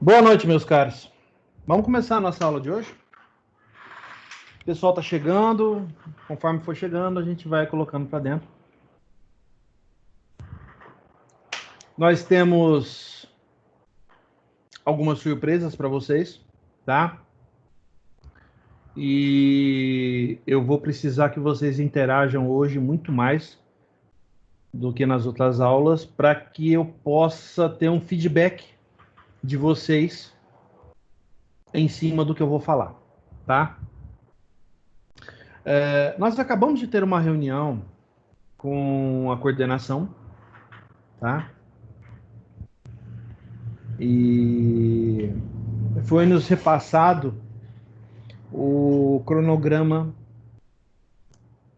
Boa noite, meus caros. Vamos começar a nossa aula de hoje? O pessoal está chegando, conforme for chegando, a gente vai colocando para dentro. Nós temos algumas surpresas para vocês, tá? E eu vou precisar que vocês interajam hoje muito mais do que nas outras aulas, para que eu possa ter um feedback de vocês em cima do que eu vou falar, tá? Nós acabamos de ter uma reunião com a coordenação, tá? E foi nos repassado o cronograma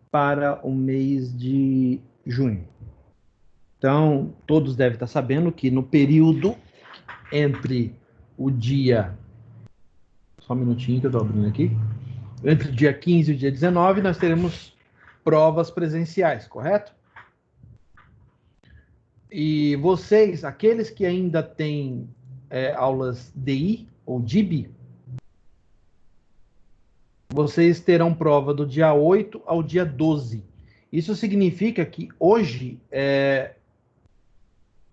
para o mês de junho. Então, todos devem estar sabendo que no período entre o dia... Só um minutinho que eu estou abrindo aqui. Entre o dia 15 e o dia 19, nós teremos provas presenciais, correto? E vocês, aqueles que ainda têm aulas DI ou DIB, vocês terão prova do dia 8 ao dia 12. Isso significa que hoje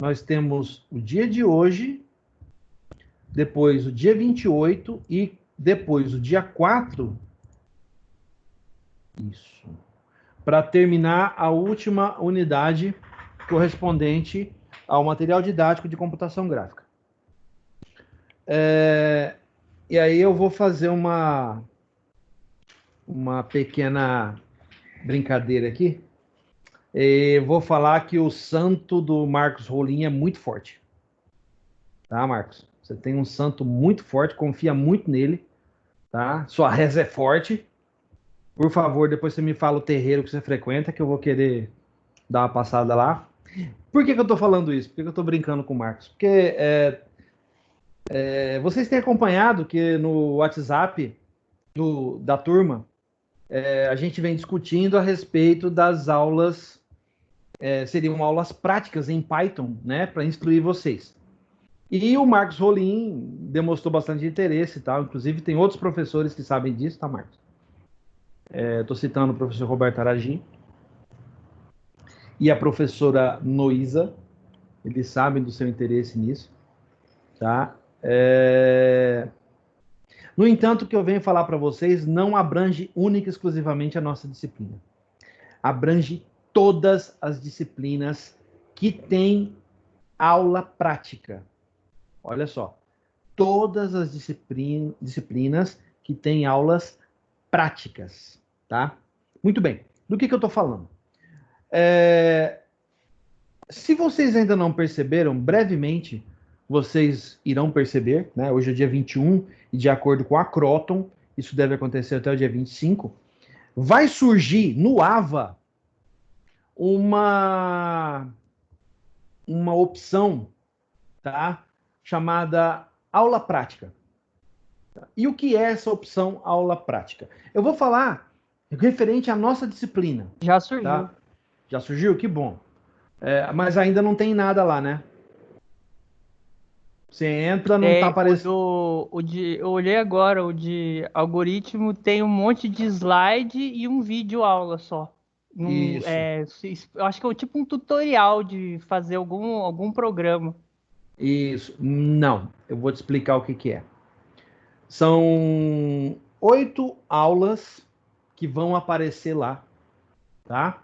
nós temos o dia de hoje, depois o dia 28 e depois o dia 4. Isso. Para terminar a última unidade correspondente ao material didático de computação gráfica. E aí eu vou fazer uma pequena brincadeira aqui. Vou falar que o santo do Marcos Rolim é muito forte. Tá, Marcos? Você tem um santo muito forte, confia muito nele. Tá? Sua reza é forte. Por favor, depois você me fala o terreiro que você frequenta, que eu vou querer dar uma passada lá. Por que eu tô falando isso? Por que eu tô brincando com o Marcos? Porque vocês têm acompanhado que no WhatsApp da turma, a gente vem discutindo a respeito das aulas, seriam aulas práticas em Python, né, para instruir vocês. E o Marcos Rolim demonstrou bastante interesse e tal, inclusive tem outros professores que sabem disso, tá, Marcos? Estou citando o professor Roberto Aragi e a professora Noísa, eles sabem do seu interesse nisso, tá? No entanto, o que eu venho falar para vocês não abrange única e exclusivamente a nossa disciplina. Abrange todas as disciplinas que têm aula prática. Olha só, todas as disciplinas que têm aulas práticas, tá? Muito bem, do que eu estou falando? Se vocês ainda não perceberam, brevemente vocês irão perceber, né? Hoje é dia 21 e de acordo com a Croton, isso deve acontecer até o dia 25, vai surgir no AVA uma opção, tá? Chamada aula prática. E o que é essa opção aula prática? Eu vou falar referente à nossa disciplina. Já surgiu. Tá? Já surgiu? Que bom. Mas ainda não tem nada lá, né? Você entra, não tá aparecendo. Eu olhei agora, o de algoritmo tem um monte de slide e um vídeo aula só. Isso. Eu acho que é tipo um tutorial de fazer algum programa. Isso. Não, eu vou te explicar o que é. São 8 aulas que vão aparecer lá, tá?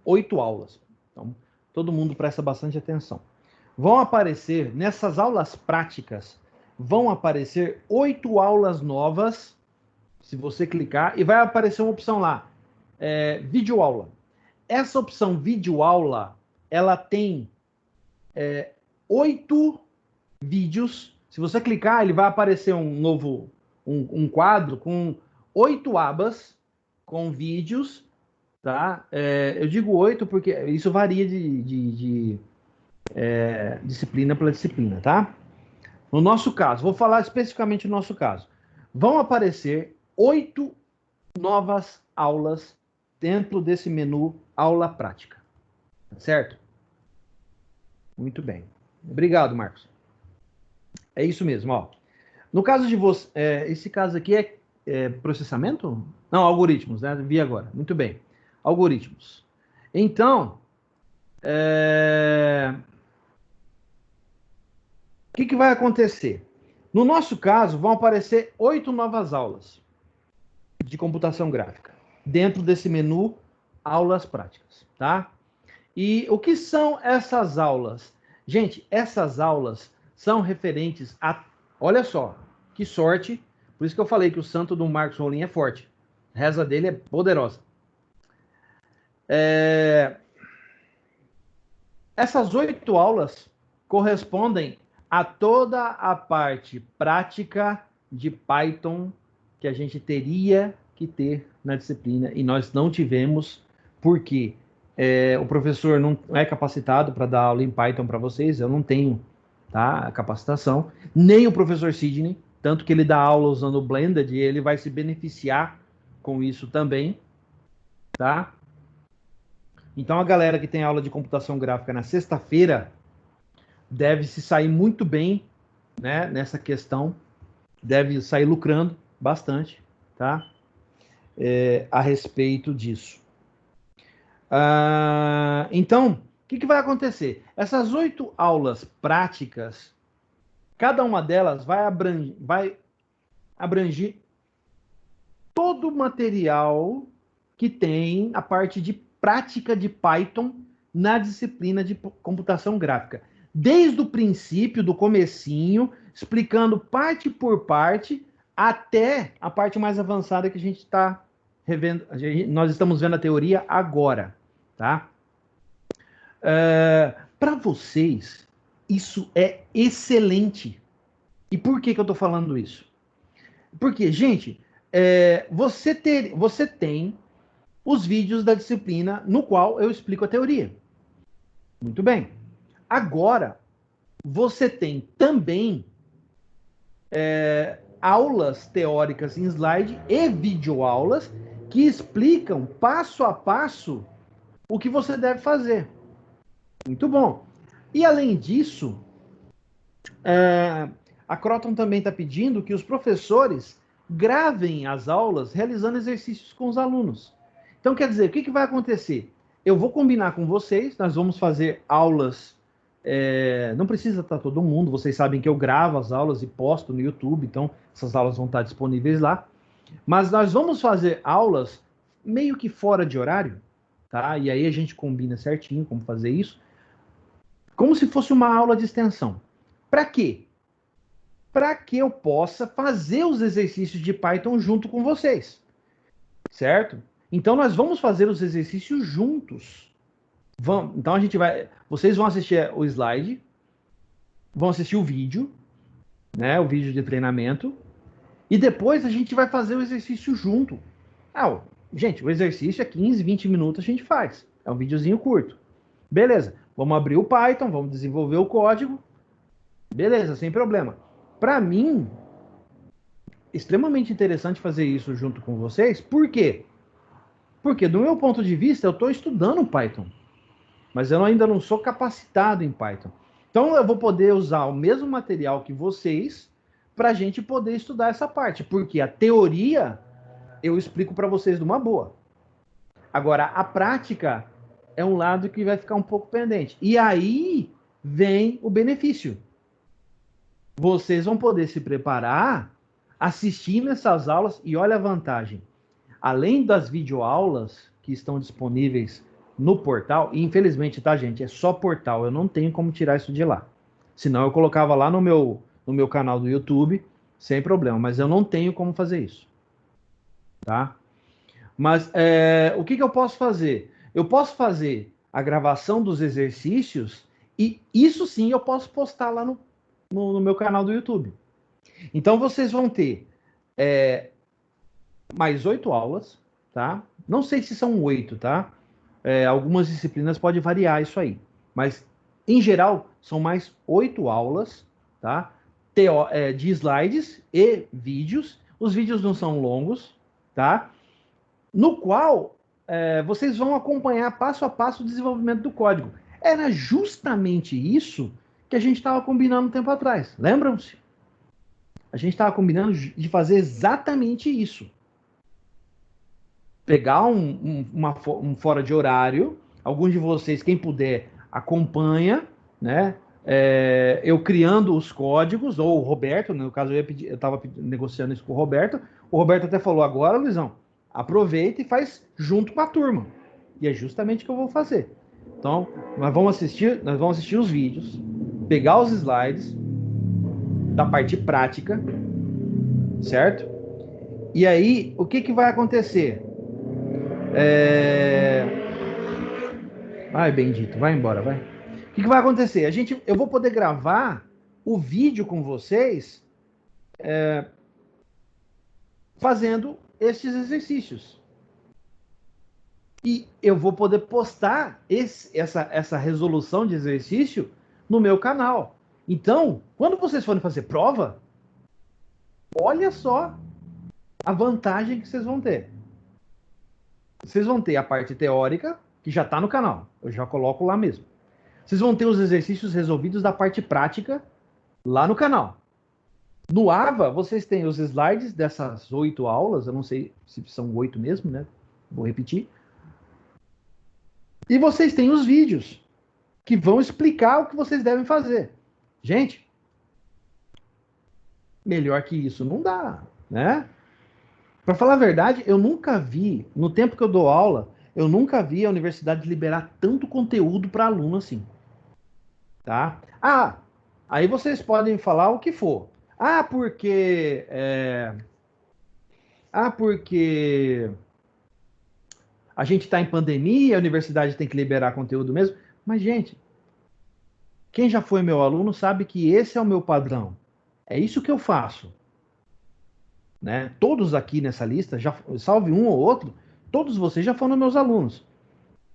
8 aulas. Então, todo mundo presta bastante atenção. Vão aparecer, nessas aulas práticas, vão aparecer 8 aulas novas, se você clicar, e vai aparecer uma opção lá, vídeo aula. Essa opção vídeo aula, ela tem 8 vídeos. Se você clicar, ele vai aparecer um quadro com 8 abas, com vídeos, tá? Eu digo 8 porque isso varia de disciplina para disciplina, tá? No nosso caso, vou falar especificamente no nosso caso. Vão aparecer 8 novas aulas dentro desse menu aula prática. Certo? Muito bem. Obrigado, Marcos. É isso mesmo, ó. No caso de você, esse caso aqui é processamento? Não, algoritmos, né? Vi agora. Muito bem. Algoritmos. Então, o que vai acontecer? No nosso caso, vão aparecer 8 novas aulas de computação gráfica dentro desse menu aulas práticas, tá? E o que são essas aulas? Gente, essas aulas são referentes a... Olha só, que sorte. Por isso que eu falei que o santo do Marcos Rolim é forte. A reza dele é poderosa. Essas 8 aulas correspondem a toda a parte prática de Python que a gente teria que ter na disciplina e nós não tivemos, porque o professor não é capacitado para dar aula em Python para vocês, eu não tenho, tá, a capacitação, nem o professor Sidney, tanto que ele dá aula usando o Blended e ele vai se beneficiar com isso também, tá? Então a galera que tem aula de computação gráfica na sexta-feira deve se sair muito bem, né, nessa questão, deve sair lucrando bastante, tá? A respeito disso. Então, o que vai acontecer? Essas 8 aulas práticas, cada uma delas vai abranger todo o material que tem a parte de prática de Python na disciplina de computação gráfica. Desde o princípio, do comecinho, explicando parte por parte, até a parte mais avançada que a gente está revendo. Nós estamos vendo a teoria agora, tá? Para vocês, isso é excelente. E por que eu estou falando isso? Porque, gente, você tem os vídeos da disciplina no qual eu explico a teoria. Muito bem. Agora, você tem também aulas teóricas em slide e videoaulas que explicam passo a passo o que você deve fazer. Muito bom. E além disso, a Croton também está pedindo que os professores gravem as aulas realizando exercícios com os alunos. Então, quer dizer, o que vai acontecer? Eu vou combinar com vocês, nós vamos fazer aulas, não precisa estar todo mundo, vocês sabem que eu gravo as aulas e posto no YouTube, então essas aulas vão estar disponíveis lá. Mas nós vamos fazer aulas meio que fora de horário, tá? E aí a gente combina certinho como fazer isso, como se fosse uma aula de extensão. Para quê? Para que eu possa fazer os exercícios de Python junto com vocês, certo? Então nós vamos fazer os exercícios juntos. Então vocês vão assistir o slide, vão assistir o vídeo, né? O vídeo de treinamento, e depois a gente vai fazer o exercício junto. Gente, o exercício é 15, 20 minutos a gente faz. É um videozinho curto. Beleza, vamos abrir o Python, vamos desenvolver o código. Beleza, sem problema. Para mim, extremamente interessante fazer isso junto com vocês. Por quê? Porque, do meu ponto de vista, eu estou estudando Python. Mas eu ainda não sou capacitado em Python. Então, eu vou poder usar o mesmo material que vocês para a gente poder estudar essa parte. Porque a teoria eu explico para vocês de uma boa. Agora, a prática é um lado que vai ficar um pouco pendente. E aí vem o benefício. Vocês vão poder se preparar assistindo essas aulas e olha a vantagem. Além das videoaulas que estão disponíveis no portal, e infelizmente, tá, gente, é só portal, eu não tenho como tirar isso de lá. Senão eu colocava lá no meu canal do YouTube, sem problema, mas eu não tenho como fazer isso. Tá? Mas o que eu posso fazer? Eu posso fazer a gravação dos exercícios e isso sim eu posso postar lá no meu canal do YouTube. Então vocês vão ter mais 8 aulas, tá? Não sei se são 8, tá? Algumas disciplinas pode variar isso aí, mas em geral são mais 8 aulas, tá? De slides e vídeos. Os vídeos não são longos, tá? No qual vocês vão acompanhar passo a passo o desenvolvimento do código. Era justamente isso que a gente estava combinando um tempo atrás. Lembram-se? a gente estava combinando de fazer exatamente isso. Pegar um fora de horário, alguns de vocês, quem puder, acompanha, né? Eu criando os códigos, ou o Roberto, no caso eu estava negociando isso com o Roberto até falou, agora, Luizão, aproveita e faz junto com a turma. E é justamente o que eu vou fazer. Então, nós vamos assistir os vídeos, pegar os slides da parte prática, certo? E aí, o que vai acontecer? Ai, bendito, vai embora, vai. O que vai acontecer? Eu vou poder gravar o vídeo com vocês fazendo esses exercícios. E eu vou poder postar essa resolução de exercício no meu canal. Então, quando vocês forem fazer prova, olha só a vantagem que vocês vão ter. Vocês vão ter a parte teórica, que já está no canal. Eu já coloco lá mesmo. Vocês vão ter os exercícios resolvidos da parte prática lá no canal. No AVA, vocês têm os slides dessas 8 aulas. Eu não sei se são 8 mesmo, né? Vou repetir. E vocês têm os vídeos que vão explicar o que vocês devem fazer. Gente, melhor que isso não dá, né? Para falar a verdade, eu nunca vi, no tempo que eu dou aula, eu nunca vi a universidade liberar tanto conteúdo para aluno assim. Tá? Aí vocês podem falar o que for. Porque a gente está em pandemia, a universidade tem que liberar conteúdo mesmo. Mas, gente, quem já foi meu aluno sabe que esse é o meu padrão. É isso que eu faço. Né? Todos aqui nessa lista, salve um ou outro, todos vocês já foram meus alunos.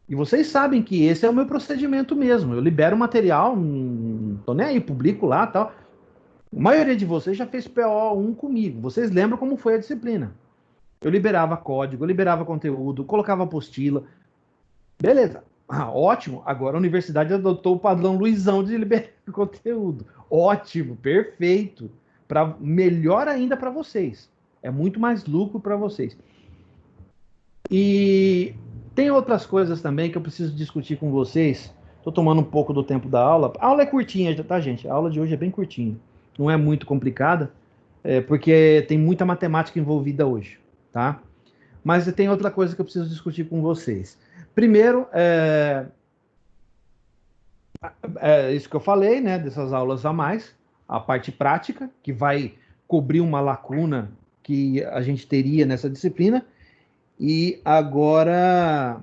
E vocês sabem que esse é o meu procedimento mesmo. Eu libero material, não tô nem aí, publico lá e tal. A maioria de vocês já fez PO1 comigo. Vocês lembram como foi a disciplina. Eu liberava código, eu liberava conteúdo, colocava apostila. Beleza. Ótimo. Agora a universidade adotou o padrão Luizão de liberar conteúdo. Ótimo, perfeito. Melhor ainda para vocês. É muito mais lucro para vocês. E tem outras coisas também que eu preciso discutir com vocês. Estou tomando um pouco do tempo da aula. A aula é curtinha, tá, gente? A aula de hoje é bem curtinha. Não é muito complicada, porque tem muita matemática envolvida hoje, tá? Mas tem outra coisa que eu preciso discutir com vocês. Primeiro, isso que eu falei, né? Dessas aulas a mais, a parte prática, que vai cobrir uma lacuna que a gente teria nessa disciplina. E agora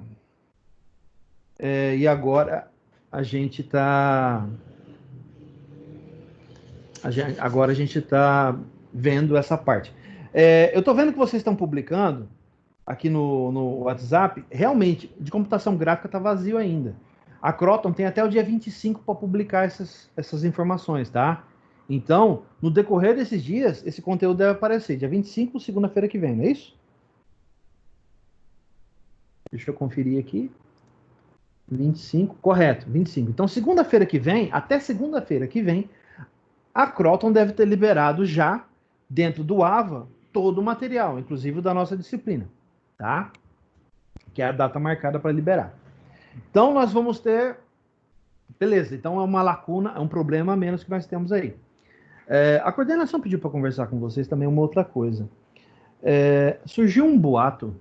a gente está agora a gente está vendo essa parte. Eu estou vendo que vocês estão publicando aqui no WhatsApp. Realmente, de computação gráfica está vazio ainda. A Croton tem até o dia 25 para publicar essas informações, tá? Então, no decorrer desses dias, esse conteúdo deve aparecer. Dia 25, segunda-feira que vem, não é isso? Deixa eu conferir aqui. 25, correto, 25. Então, segunda-feira que vem, até segunda-feira que vem, a Croton deve ter liberado já, dentro do AVA, todo o material, inclusive o da nossa disciplina, tá? Que é a data marcada para liberar. Então, nós vamos ter... Beleza, então é uma lacuna, é um problema a menos que nós temos aí. A coordenação pediu para conversar com vocês também uma outra coisa. Surgiu um boato,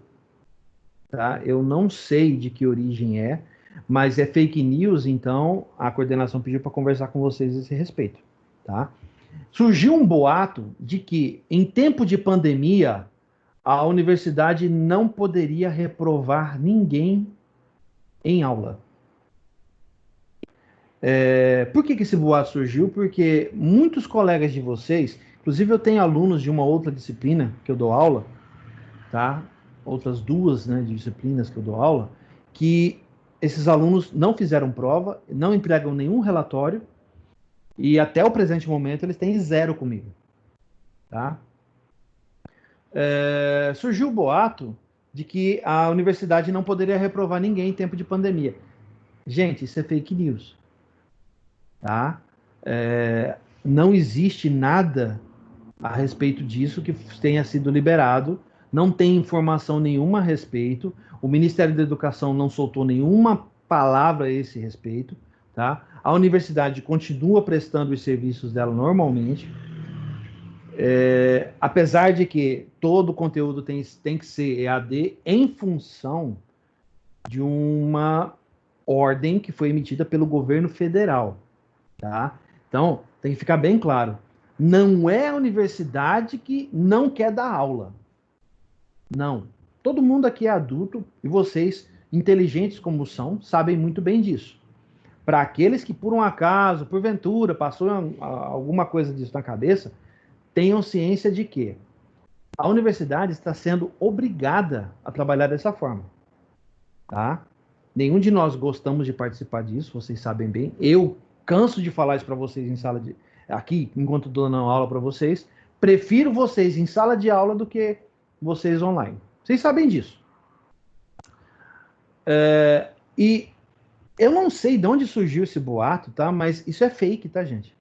tá? Eu não sei de que origem é, mas é fake news, então a coordenação pediu para conversar com vocês a esse respeito, tá? Surgiu um boato de que, em tempo de pandemia, a universidade não poderia reprovar ninguém em aula. Por que esse boato surgiu? Porque muitos colegas de vocês, inclusive eu tenho alunos de uma outra disciplina que eu dou aula, tá? Outras duas, né, disciplinas que eu dou aula, que esses alunos não fizeram prova, não entregam nenhum relatório, e até o presente momento eles têm 0 comigo, tá? Surgiu o boato de que a universidade não poderia reprovar ninguém em tempo de pandemia. Gente, isso é fake news, tá? Não existe nada a respeito disso que tenha sido liberado. Não tem informação nenhuma a respeito. O Ministério da Educação não soltou nenhuma palavra a esse respeito, tá? A universidade continua prestando os serviços dela normalmente. Apesar de que todo o conteúdo tem que ser EAD em função de uma ordem que foi emitida pelo governo federal, tá? Então, tem que ficar bem claro. Não é a universidade que não quer dar aula. Não. Todo mundo aqui é adulto e vocês, inteligentes como são, sabem muito bem disso. Para aqueles que, por um acaso, porventura, passou alguma coisa disso na cabeça, tenham ciência de que a universidade está sendo obrigada a trabalhar dessa forma. Tá? Nenhum de nós gostamos de participar disso, vocês sabem bem. Eu canso de falar isso para vocês em sala de... Aqui, enquanto estou dando aula para vocês, prefiro vocês em sala de aula do que vocês online. Vocês sabem disso. E eu não sei de onde surgiu esse boato, tá? Mas isso é fake, tá, gente?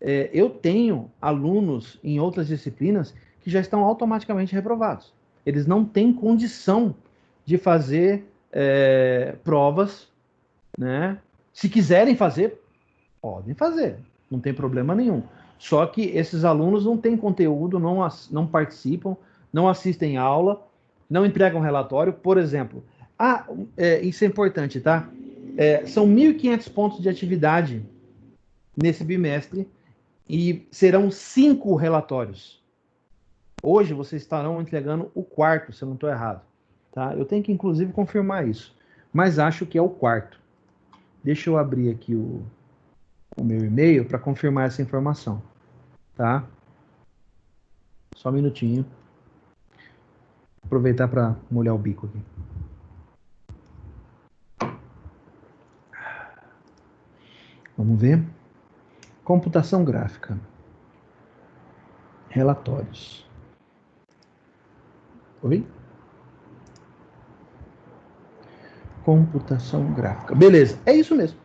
Eu tenho alunos em outras disciplinas que já estão automaticamente reprovados. Eles não têm condição de fazer provas, né? Se quiserem fazer, podem fazer, não tem problema nenhum. Só que esses alunos não têm conteúdo, não participam, não assistem aula, não entregam relatório. Por exemplo, isso é importante, tá? São 1.500 pontos de atividade nesse bimestre e serão 5 relatórios. Hoje vocês estarão entregando o 4º, se eu não estou errado. Tá? Eu tenho que, inclusive, confirmar isso. Mas acho que é o 4º. Deixa eu abrir aqui o meu e-mail para confirmar essa informação. Tá? Só um minutinho. Aproveitar para molhar o bico aqui. Vamos ver. Computação gráfica. Relatórios. Oi? Computação gráfica. Beleza, é isso mesmo.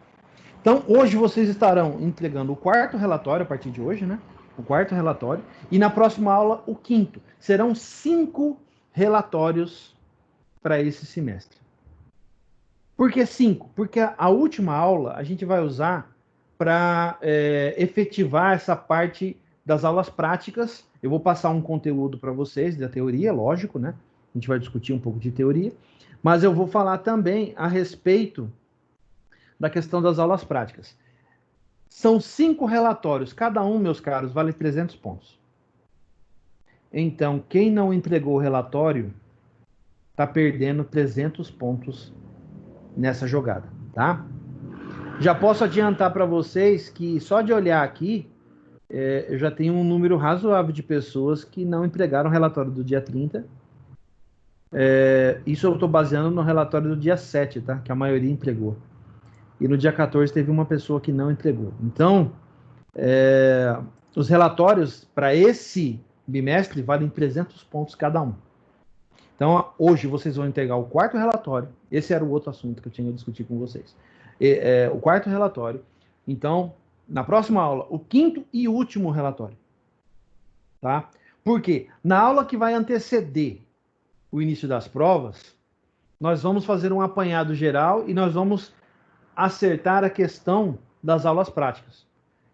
Então, hoje vocês estarão entregando o 4º relatório, a partir de hoje, né? O 4º relatório. E na próxima aula, o 5º. Serão 5 relatórios para esse semestre. Por que 5? Porque a última aula a gente vai usar para efetivar essa parte das aulas práticas. Eu vou passar um conteúdo para vocês da teoria, lógico, né? A gente vai discutir um pouco de teoria. Mas eu vou falar também a respeito da questão das aulas práticas. São 5 relatórios. Cada um, meus caros, vale 300 pontos. Então, quem não entregou o relatório está perdendo 300 pontos nessa jogada, tá? Já posso adiantar para vocês que só de olhar aqui, eu já tenho um número razoável de pessoas que não entregaram o relatório do dia 30. Isso eu estou baseando no relatório do dia 7, tá? Que a maioria entregou. E no dia 14 teve uma pessoa que não entregou. Então, os relatórios para esse bimestre valem 300 pontos cada um. Então, hoje vocês vão entregar o 4º relatório. Esse era o outro assunto que eu tinha que discutir com vocês. O 4º relatório. Então, na próxima aula, o 5º e último relatório. Tá? Por quê? Na aula que vai anteceder o início das provas, nós vamos fazer um apanhado geral e nós vamos acertar a questão das aulas práticas.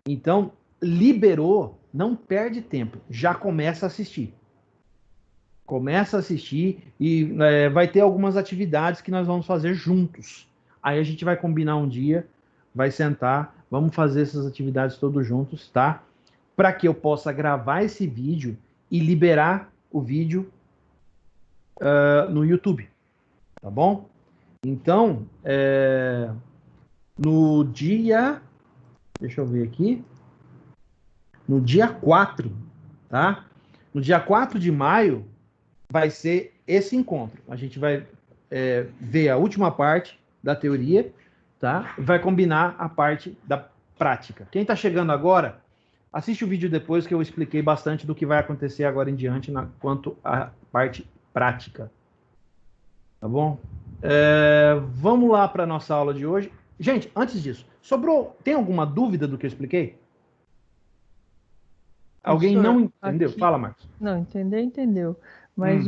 Então, liberou, não perde tempo, já começa a assistir. Começa a assistir e vai ter algumas atividades que nós vamos fazer juntos. Aí a gente vai combinar um dia, vai sentar, vamos fazer essas atividades todos juntos, tá? Para que eu possa gravar esse vídeo e liberar o vídeo no YouTube, tá bom? Então, no dia... Deixa eu ver aqui. No dia 4, tá? No dia 4 de maio, vai ser esse encontro. A gente vai ver a última parte da teoria, tá? Vai combinar a parte da prática. Quem está chegando agora, assiste o vídeo depois que eu expliquei bastante do que vai acontecer agora em diante quanto à parte prática. Tá bom? Vamos lá para a nossa aula de hoje. Gente, antes disso, tem alguma dúvida do que eu expliquei? Alguém Professor, não entendeu? aqui... Fala, Marcos. Não, entendeu. Mas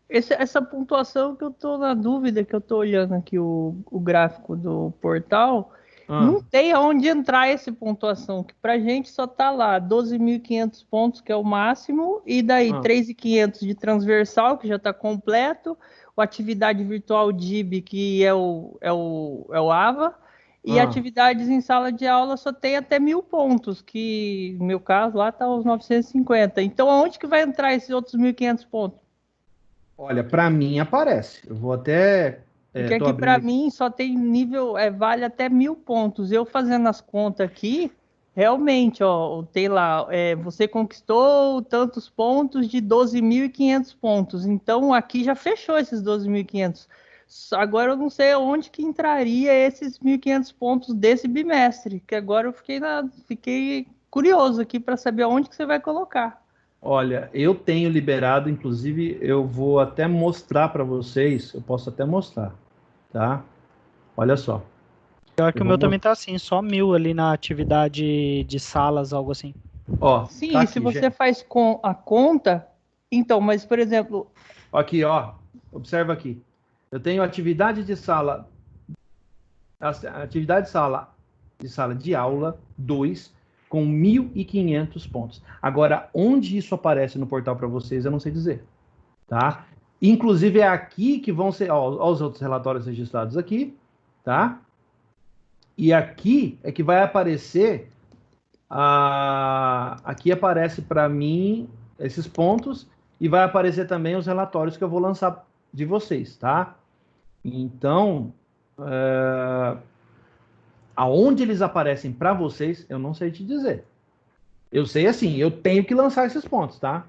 essa pontuação que eu tô na dúvida, que eu tô olhando aqui o gráfico do portal, Ah, não tem aonde entrar essa pontuação, que pra gente só tá lá 12.500 pontos, que é o máximo, e daí ah, 3.500 de transversal, que já tá completo, o atividade virtual DIB, que é o AVA, e ah. atividades em sala de aula só tem até 1.000 pontos, que no meu caso lá tá os 950. Então, aonde que vai entrar esses outros 1.500 pontos? Olha, para mim aparece. Eu vou até. Porque Tô aqui abrindo para aqui. mim só tem nível, vale até 1.000 pontos. Eu fazendo as contas aqui, realmente, ó, tem lá, você conquistou tantos pontos de 12.500 pontos. Então aqui já fechou esses 12.500. Agora eu não sei onde que entraria esses 1.500 pontos desse bimestre, que agora eu fiquei curioso aqui para saber onde que você vai colocar. Olha, eu tenho liberado, inclusive, eu vou até mostrar para vocês. Eu posso até mostrar, tá? Olha só. Pior que Eu o vou meu também mostrar. tá assim, só 1.000 ali na atividade de salas, algo assim. Ó, Sim, tá e se aqui, você gente. faz com a conta, então, mas por exemplo, Aqui, ó. Observa aqui. Eu tenho atividade de sala, atividade de sala de aula 2 com 1.500 pontos. Agora, onde isso aparece no portal para vocês, eu não sei dizer, tá? Inclusive é aqui que vão ser, ó, os outros relatórios registrados aqui, tá? E aqui é que vai aparecer aqui aparece para mim esses pontos e vai aparecer também os relatórios que eu vou lançar de vocês, tá? Então, aonde eles aparecem para vocês, eu não sei te dizer. Eu sei assim, eu tenho que lançar esses pontos, tá?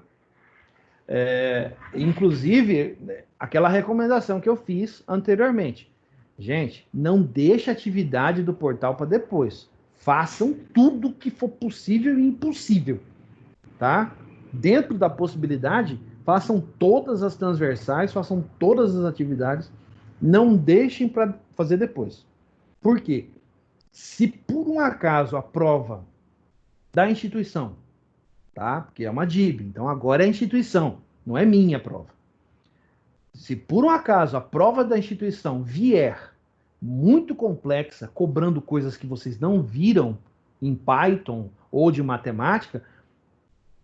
Inclusive, aquela recomendação que eu fiz anteriormente. Gente, não deixe a atividade do portal para depois. Façam tudo que for possível e impossível, tá? Dentro da possibilidade, façam todas as transversais, façam todas as atividades. Não deixem para fazer depois. Por quê? Se por um acaso a prova da instituição, tá? Porque é uma DIB, então agora é a instituição, não é minha prova. Se por um acaso a prova da instituição vier muito complexa, cobrando coisas que vocês não viram em Python ou de matemática,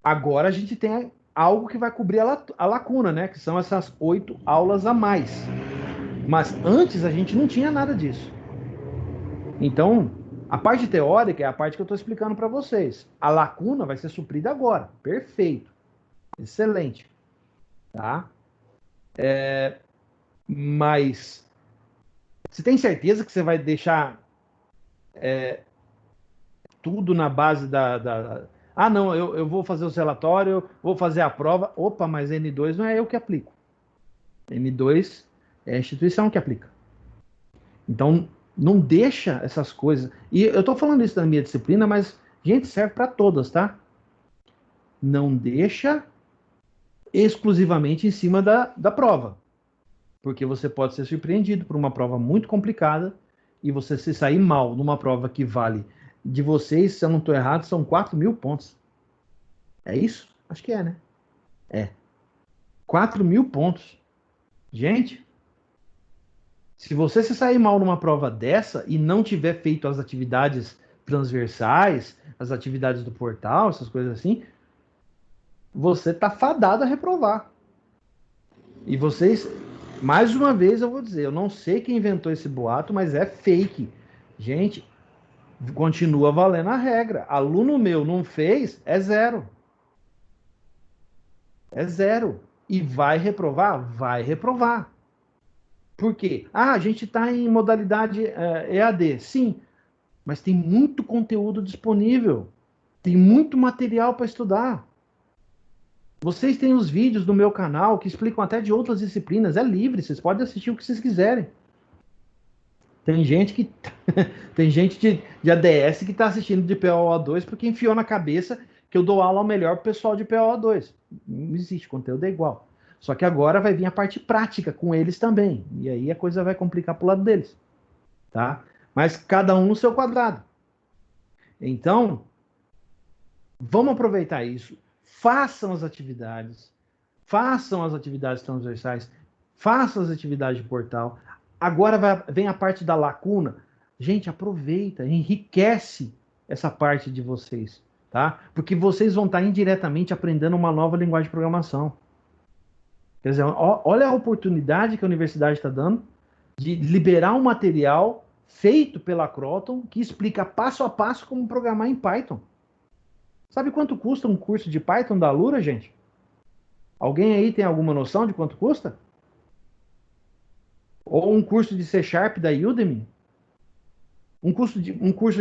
agora a gente tem algo que vai cobrir a lacuna, né? Que são essas 8 aulas a mais. Mas antes a gente não tinha nada disso. Então, a parte teórica é a parte que eu estou explicando para vocês. A lacuna vai ser suprida agora. Perfeito. Excelente. Tá? Mas você tem certeza que você vai deixar tudo na base Ah, não, eu vou fazer os relatórios, vou fazer a prova. Opa, mas N2 não é eu que aplico. N2 é a instituição que aplica. Então, não deixa essas coisas. E eu estou falando isso na minha disciplina, mas, gente, serve para todas, tá? Não deixa exclusivamente em cima da prova. Porque você pode ser surpreendido por uma prova muito complicada e você se sair mal numa prova que vale de vocês, se eu não estou errado, são 4.000 pontos. É isso? Acho que é, né? É. 4.000 pontos. Gente, se você se sair mal numa prova dessa e não tiver feito as atividades transversais, as atividades do portal, essas coisas assim, você tá fadado a reprovar. E vocês, mais uma vez eu vou dizer, eu não sei quem inventou esse boato, mas é fake. Gente, continua valendo a regra. Aluno meu não fez, é zero. É zero. E vai reprovar? Vai reprovar. Por quê? Ah, a gente está em modalidade EAD. Sim, mas tem muito conteúdo disponível. Tem muito material para estudar. Vocês têm os vídeos do meu canal que explicam até de outras disciplinas. É livre, vocês podem assistir o que vocês quiserem. Tem gente que tem gente de ADS que está assistindo de POA2 porque enfiou na cabeça que eu dou aula melhor pro pessoal de POA2. Não existe, o conteúdo é igual. Só que agora vai vir a parte prática com eles também. E aí a coisa vai complicar pro lado deles, tá? Mas cada um no seu quadrado. Então, Vamos aproveitar isso. Façam as atividades transversais, façam as atividades de portal. Agora vem a parte da lacuna. Gente, aproveita, enriquece essa parte de vocês, tá? Porque vocês vão estar indiretamente aprendendo uma nova linguagem de programação. Quer dizer, olha a oportunidade que a universidade está dando de liberar um material feito pela Croton que explica passo a passo como programar em Python. Sabe quanto custa um curso de Python da Alura, gente? Alguém aí tem alguma noção de quanto custa? Ou um curso de C# da Udemy? Um curso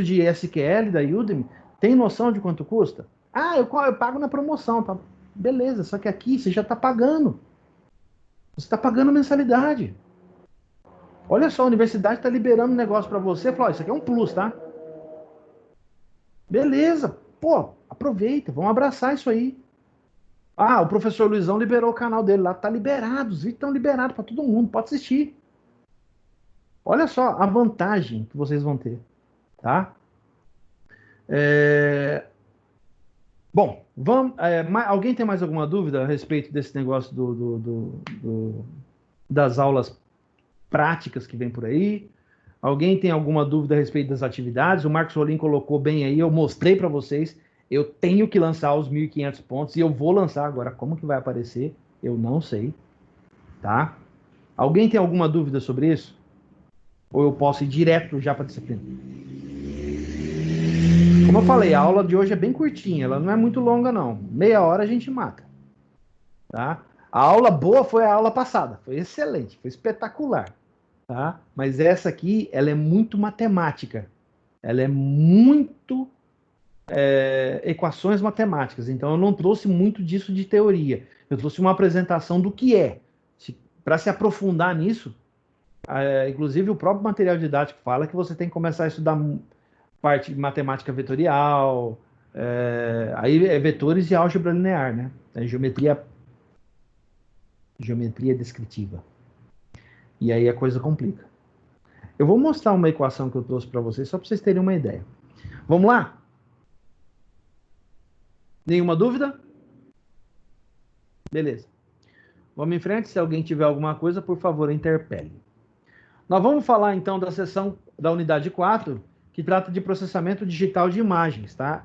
de SQL da Udemy? Tem noção de quanto custa? Ah, eu pago na promoção. Tá? Beleza, só que aqui você já está pagando. Você está pagando mensalidade. Olha só, a universidade está liberando um negócio para você. Fala, isso aqui é um plus, tá? Beleza. Pô, aproveita, vamos abraçar isso aí. Ah, o professor Luizão liberou o canal dele lá. Tá liberado, os vídeos estão liberados para todo mundo. Pode assistir. Olha só a vantagem que vocês vão ter, tá? Bom, vamos, alguém tem mais alguma dúvida a respeito desse negócio das aulas práticas que vem por aí? Alguém tem alguma dúvida a respeito das atividades? O Marcos Rolim colocou bem aí, eu mostrei para vocês. Eu tenho que lançar os 1.500 pontos e eu vou lançar agora. Como que vai aparecer? Eu não sei, tá? Alguém tem alguma dúvida sobre isso? Ou eu posso ir direto já para a disciplina? Como eu falei, a aula de hoje é bem curtinha, ela não é muito longa não. Meia hora a gente mata, tá? A aula boa foi a aula passada, foi excelente, foi espetacular, tá? Mas essa aqui, ela é muito matemática, ela é muito equações matemáticas, então eu não trouxe muito disso de teoria, eu trouxe uma apresentação do que é. Para se aprofundar nisso, inclusive o próprio material didático fala que você tem que começar a estudar parte de matemática vetorial, aí é vetores e álgebra linear, né? É geometria descritiva. E aí a coisa complica. Eu vou mostrar uma equação que eu trouxe para vocês, só para vocês terem uma ideia. Vamos lá? Nenhuma dúvida? Beleza. Vamos em frente. Se alguém tiver alguma coisa, por favor, interpele. Nós vamos falar, então, da seção da unidade 4, que trata de processamento digital de imagens, tá?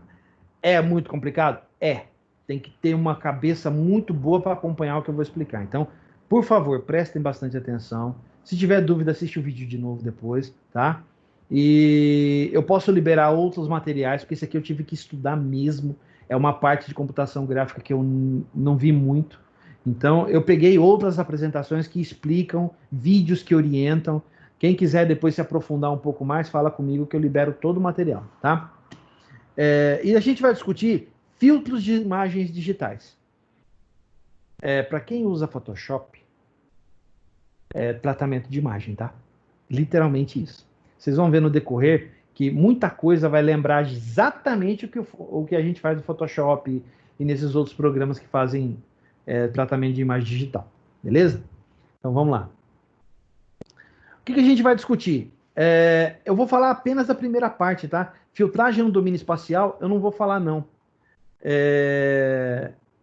É muito complicado? É. Tem que ter uma cabeça muito boa para acompanhar o que eu vou explicar. Então, por favor, prestem bastante atenção. Se tiver dúvida, assiste o vídeo de novo depois, tá? E eu posso liberar outros materiais, porque esse aqui eu tive que estudar mesmo. É uma parte de computação gráfica que eu não vi muito. Então, eu peguei outras apresentações que explicam, vídeos que orientam. Quem quiser depois se aprofundar um pouco mais, fala comigo que eu libero todo o material, tá? E a gente vai discutir filtros de imagens digitais. Para quem usa Photoshop, tratamento de imagem, tá? Literalmente isso. Vocês vão ver no decorrer que muita coisa vai lembrar exatamente o que a gente faz no Photoshop e nesses outros programas que fazem tratamento de imagem digital. Beleza? Então vamos lá. O que a gente vai discutir? Eu vou falar apenas da primeira parte, tá? Filtragem no domínio espacial, eu não vou falar, não.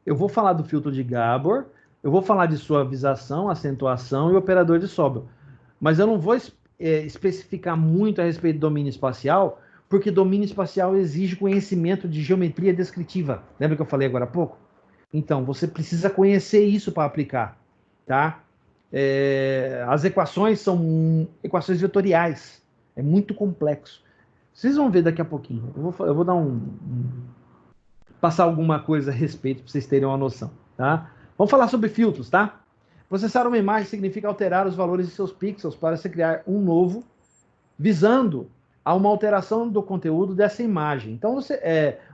Eu vou falar do filtro de Gabor, eu vou falar de suavização, acentuação e operador de Sobel. Mas eu não vou especificar muito a respeito do domínio espacial, porque domínio espacial exige conhecimento de geometria descritiva. Lembra que eu falei agora há pouco? Então, você precisa conhecer isso para aplicar, tá? As equações são equações vetoriais. É muito complexo. Vocês vão ver daqui a pouquinho. Eu vou dar passar alguma coisa a respeito para vocês terem uma noção, tá? Vamos falar sobre filtros, tá? Processar uma imagem significa alterar os valores de seus pixels para se criar um novo, visando a uma alteração do conteúdo dessa imagem. Então,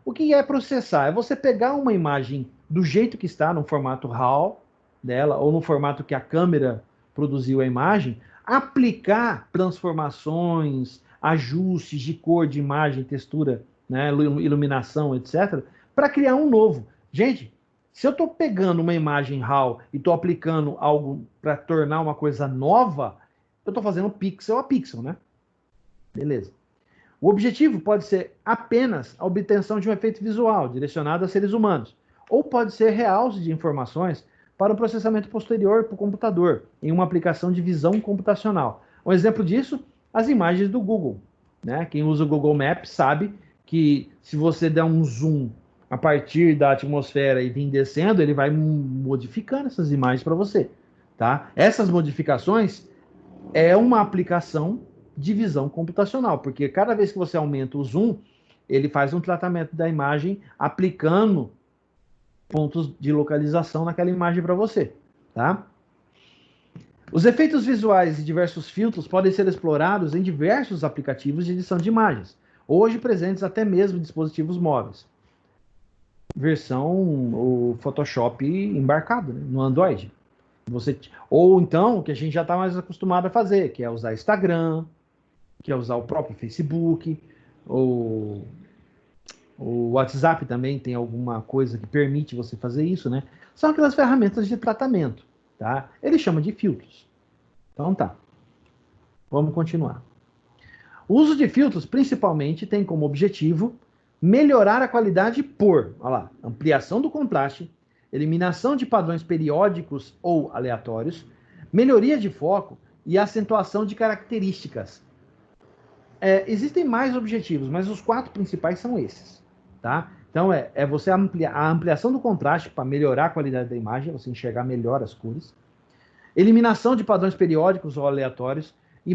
o que é processar? É você pegar uma imagem do jeito que está, no formato RAW dela, ou no formato que a câmera produziu a imagem, aplicar transformações, ajustes de cor, de imagem, textura, né, iluminação, etc., para criar um novo. Gente, se eu estou pegando uma imagem RAW e estou aplicando algo para tornar uma coisa nova, eu estou fazendo pixel a pixel, né? Beleza. O objetivo pode ser apenas a obtenção de um efeito visual direcionado a seres humanos, ou pode ser realce de informações para o processamento posterior para o computador, em uma aplicação de visão computacional. Um exemplo disso, as imagens do Google, né? Quem usa o Google Maps sabe que se você der um zoom a partir da atmosfera e vir descendo, ele vai modificando essas imagens para você, tá? Essas modificações é uma aplicação de visão computacional, porque cada vez que você aumenta o zoom, ele faz um tratamento da imagem aplicando pontos de localização naquela imagem para você, tá? Os efeitos visuais e diversos filtros podem ser explorados em diversos aplicativos de edição de imagens, hoje presentes até mesmo em dispositivos móveis. Versão o Photoshop embarcado, né, no Android. Ou então, o que a gente já está mais acostumado a fazer, que é usar Instagram, que é usar o próprio Facebook, ou o WhatsApp também tem alguma coisa que permite você fazer isso, né? São aquelas ferramentas de tratamento, tá? Ele chama de filtros. Então tá. Vamos continuar. O uso de filtros, principalmente, tem como objetivo melhorar a qualidade por, olha lá, ampliação do contraste, eliminação de padrões periódicos ou aleatórios, melhoria de foco e acentuação de características. Existem mais objetivos, mas os 4 principais são esses, tá? Então, você ampliar a ampliação do contraste para melhorar a qualidade da imagem, você enxergar melhor as cores, eliminação de padrões periódicos ou aleatórios, e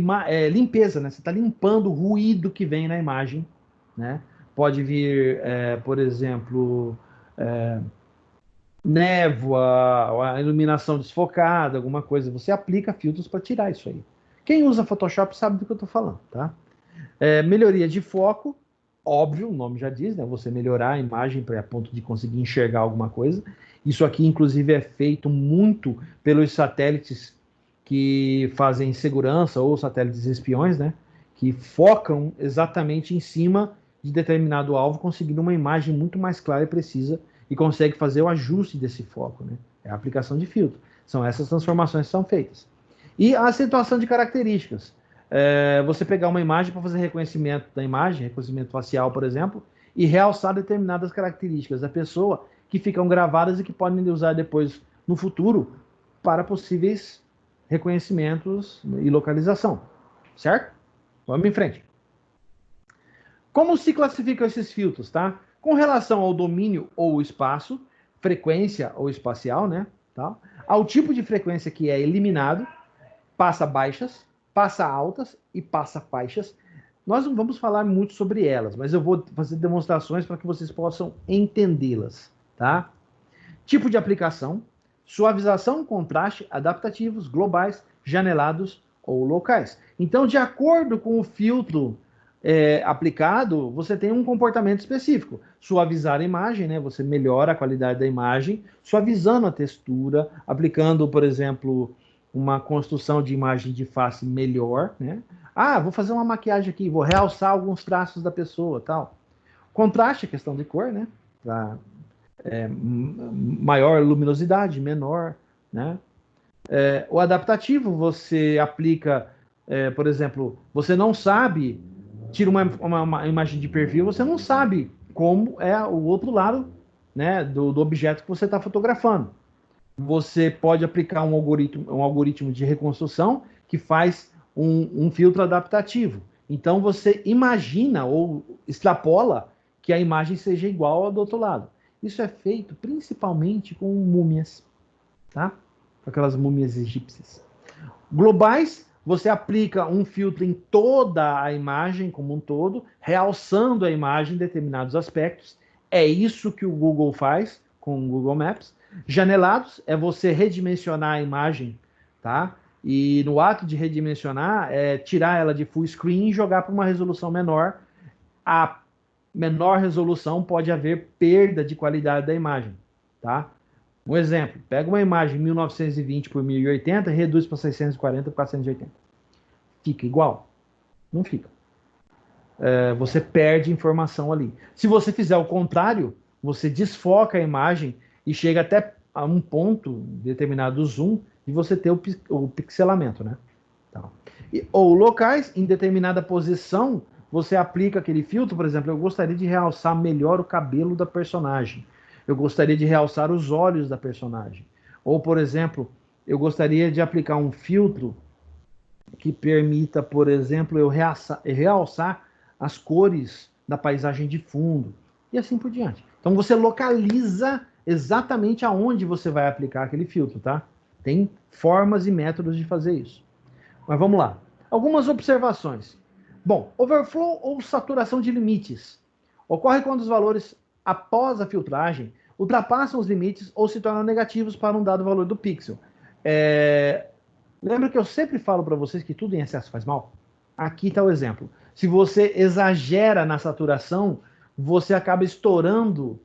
limpeza, né? Você está limpando o ruído que vem na imagem, né? Pode vir, por exemplo, névoa, a iluminação desfocada, alguma coisa. Você aplica filtros para tirar isso aí. Quem usa Photoshop sabe do que eu estou falando, tá? Melhoria de foco, óbvio, o nome já diz, né? Você melhorar a imagem a ponto de conseguir enxergar alguma coisa. Isso aqui, inclusive, é feito muito pelos satélites que fazem segurança ou satélites espiões, né? Que focam exatamente em cima de determinado alvo, conseguindo uma imagem muito mais clara e precisa e consegue fazer o ajuste desse foco, né? É a aplicação de filtro. São essas transformações que são feitas. E a acentuação de características. Você pegar uma imagem para fazer reconhecimento da imagem, reconhecimento facial, por exemplo, e realçar determinadas características da pessoa que ficam gravadas e que podem usar depois, no futuro, para possíveis reconhecimentos e localização. Certo? Vamos em frente. Como se classificam esses filtros, tá? Com relação ao domínio ou espaço, frequência ou espacial, né? Tá? Ao tipo de frequência que é eliminado, passa baixas, passa altas e passa faixas. Nós não vamos falar muito sobre elas, mas eu vou fazer demonstrações para que vocês possam entendê-las, tá? Tipo de aplicação, suavização, contraste, adaptativos, globais, janelados ou locais. Então, de acordo com o filtro aplicado, você tem um comportamento específico. Suavizar a imagem, né? Você melhora a qualidade da imagem, suavizando a textura, aplicando, por exemplo, uma construção de imagem de face melhor, né? Vou fazer uma maquiagem aqui, vou realçar alguns traços da pessoa, tal. Contraste, questão de cor, né? Pra, maior luminosidade, menor, né? O adaptativo, você aplica, por exemplo, você não sabe, tira uma imagem de perfil, você não sabe como é o outro lado, né, do objeto que você está fotografando. Você pode aplicar um algoritmo de reconstrução que faz um filtro adaptativo. Então, você imagina ou extrapola que a imagem seja igual ao do outro lado. Isso é feito principalmente com múmias, tá? Aquelas múmias egípcias. Globais, você aplica um filtro em toda a imagem como um todo, realçando a imagem em determinados aspectos. É isso que o Google faz com o Google Maps. Janelados é você redimensionar a imagem, tá? E no ato de redimensionar, tirar ela de full screen e jogar para uma resolução menor. A menor resolução pode haver perda de qualidade da imagem, tá? Um exemplo, pega uma imagem 1920 por 1080 e reduz para 640 por 480. Fica igual? Não fica. Você perde informação ali. Se você fizer o contrário, você desfoca a imagem e chega até a um ponto determinado zoom e você ter o pixelamento, né? Tá. Ou locais, em determinada posição, você aplica aquele filtro, por exemplo, eu gostaria de realçar melhor o cabelo da personagem. Eu gostaria de realçar os olhos da personagem. Ou, por exemplo, eu gostaria de aplicar um filtro que permita, por exemplo, eu realçar as cores da paisagem de fundo. E assim por diante. Então você localiza exatamente aonde você vai aplicar aquele filtro, tá? Tem formas e métodos de fazer isso. Mas vamos lá. Algumas observações. Bom, overflow ou saturação de limites ocorre quando os valores após a filtragem ultrapassam os limites ou se tornam negativos para um dado valor do pixel. Lembra que eu sempre falo para vocês que tudo em excesso faz mal? Aqui está o exemplo. Se você exagera na saturação, você acaba estourando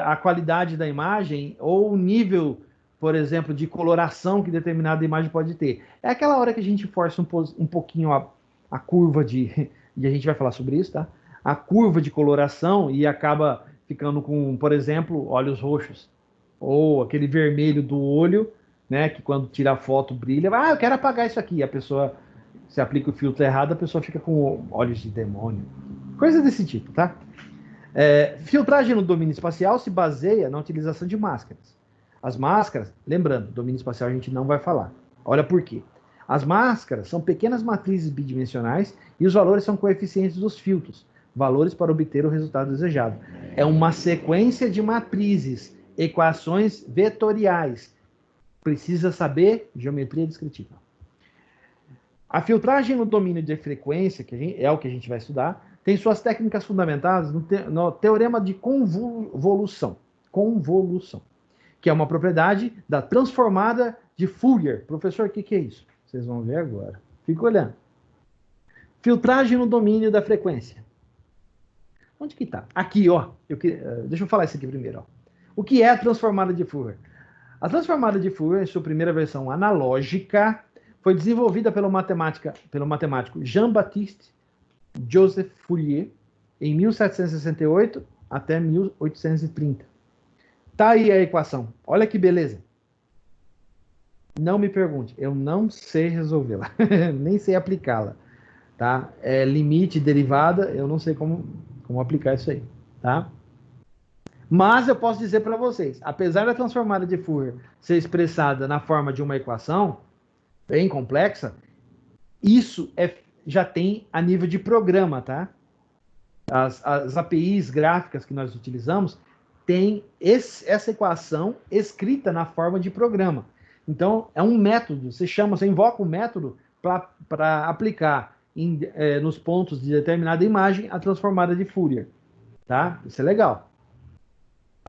a qualidade da imagem ou o nível, por exemplo, de coloração que determinada imagem pode ter. É aquela hora que a gente força um pouquinho a curva de... E a gente vai falar sobre isso, tá? A curva de coloração e acaba ficando com, por exemplo, olhos roxos. Ou aquele vermelho do olho, né? Que quando tira a foto brilha. Ah, eu quero apagar isso aqui. A pessoa, se aplica o filtro errado, a pessoa fica com olhos de demônio. Coisa desse tipo, tá? Filtragem no domínio espacial se baseia na utilização de máscaras. As máscaras, lembrando, domínio espacial a gente não vai falar. Olha por quê. As máscaras são pequenas matrizes bidimensionais e os valores são coeficientes dos filtros, valores para obter o resultado desejado. É uma sequência de matrizes, equações vetoriais. Precisa saber geometria descritiva. A filtragem no domínio de frequência, que é o que a gente vai estudar, tem suas técnicas fundamentadas no teorema de convolução, que é uma propriedade da transformada de Fourier. Professor, o que é isso? Vocês vão ver agora. Fica olhando. Filtragem no domínio da frequência. Onde que está? Aqui, ó. Deixa eu falar isso aqui primeiro. Ó. O que é a transformada de Fourier? A transformada de Fourier, em sua primeira versão analógica, foi desenvolvida pelo matemático Jean-Baptiste Joseph Fourier em 1768 até 1830. Tá aí a equação. Olha que beleza. Não me pergunte, eu não sei resolvê-la, nem sei aplicá-la, tá? Limite, derivada, eu não sei como aplicar isso aí, tá? Mas eu posso dizer para vocês, apesar da transformada de Fourier ser expressada na forma de uma equação bem complexa, isso já tem a nível de programa, tá? As APIs gráficas que nós utilizamos têm essa equação escrita na forma de programa. Então, é um método, você invoca um método para aplicar nos pontos de determinada imagem a transformada de Fourier, tá? Isso é legal.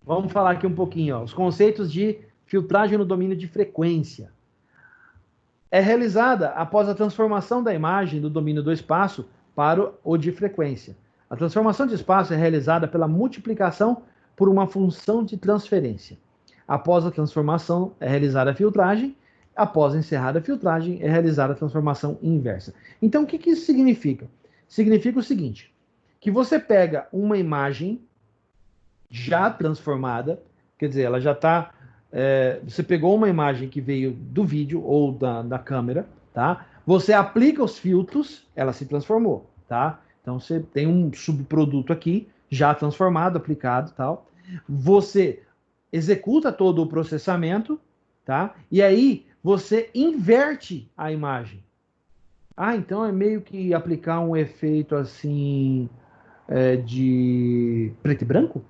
Vamos falar aqui um pouquinho, ó, os conceitos de filtragem no domínio de frequência. É realizada após a transformação da imagem do domínio do espaço para o de frequência. A transformação de espaço é realizada pela multiplicação por uma função de transferência. Após a transformação, é realizada a filtragem. Após encerrada a filtragem, é realizada a transformação inversa. Então, o que isso significa? Significa o seguinte, que você pega uma imagem já transformada, quer dizer, ela já está... você pegou uma imagem que veio do vídeo ou da câmera, tá? Você aplica os filtros, ela se transformou, tá? Então, você tem um subproduto aqui, já transformado, aplicado, tal. Você executa todo o processamento, tá? E aí você inverte a imagem. Ah, então é meio que aplicar um efeito assim de preto e branco?